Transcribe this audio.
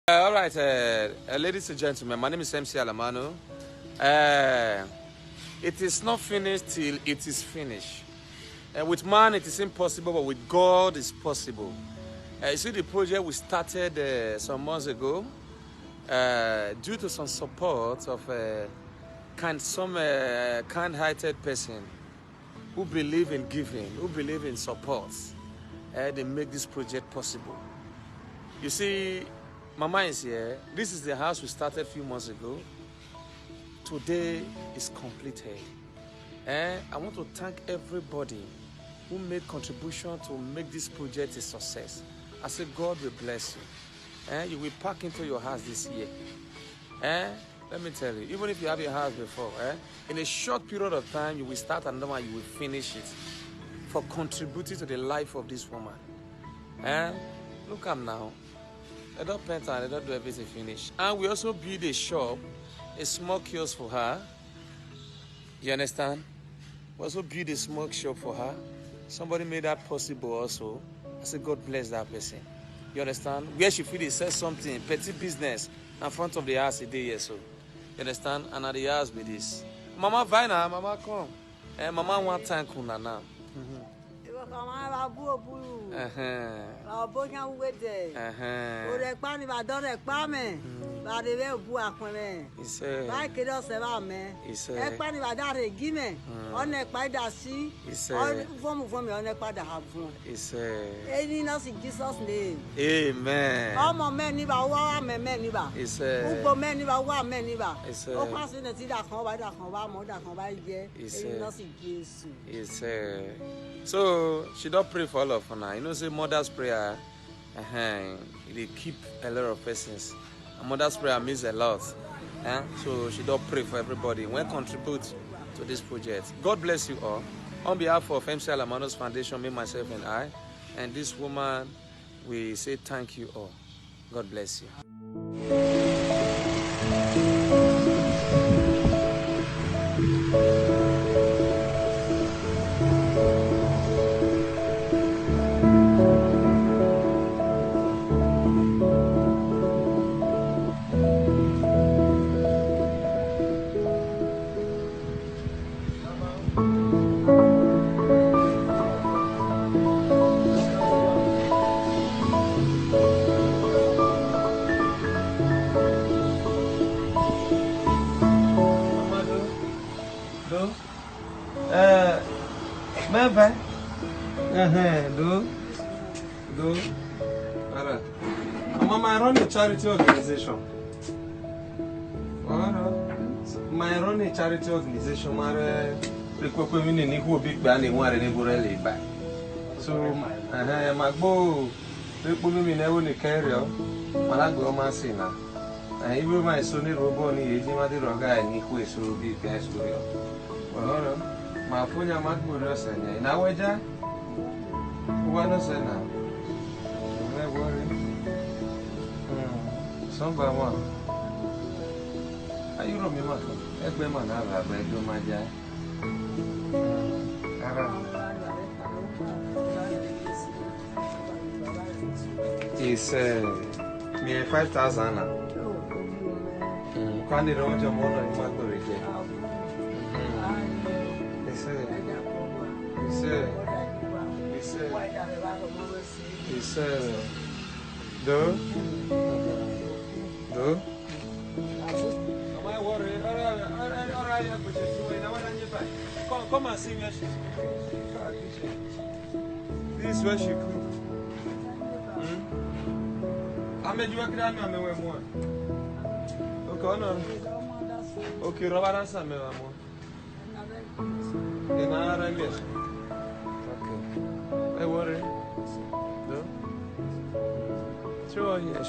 All right, ladies and gentlemen, my name is MC Allamano. It is not finished till it is finished. With man, it is impossible, but with God, it's possible. You see, the project we started some months ago, due to some support of some kind-hearted person who believe in giving, who believe in support, they make this project possible. You see, Mama is here. This is the house we started a few months ago. Today is completed. I want to thank everybody who made contribution to make this project a success. I say God will bless you. You will pack into your house this year. Let me tell you, even if you have your house before, in a short period of time, you will start another one, you will finish it for contributing to the life of this woman. Look at now. They don't paint and they don't do everything finish. And we also build a shop, a small kiosk for her. You understand? We also build a small shop for her. Somebody made that possible also. I said, God bless that person. You understand? Where she feel they sell something, petty business, in front of the house a day or so. You understand? And at the house with this. Mama Vina, Mama come. Mama want time kuna now. So she don't pray for all of her now. You know, say mother's prayer, they keep a lot of persons. And mother's prayer means a lot. So she don't pray for everybody. When contribute to this project. God bless you all. On behalf of MC Allamano's Foundation, me, myself, and I, and this woman, we say thank you all. God bless you. Mama, I run a charity organization. I run a charity organization. So, my go, me never in the carrier. Malago Masina. And even my son, Roboni, is my little guy, and he will be best for you. Well, my phone, I'm not good. And now, what is it now? Don't worry. Somebody want. Are you not me, Marco? Every man have a break to my jai. It's me 5,000 now. Can't you run your mother in my correct? It's do? Am I worried? All right, come and see where she's cooking. This is where she cooks. I made you a grand man. Okay, no. Okay, Robert and Sam. Okay. I worry. No? Sure here.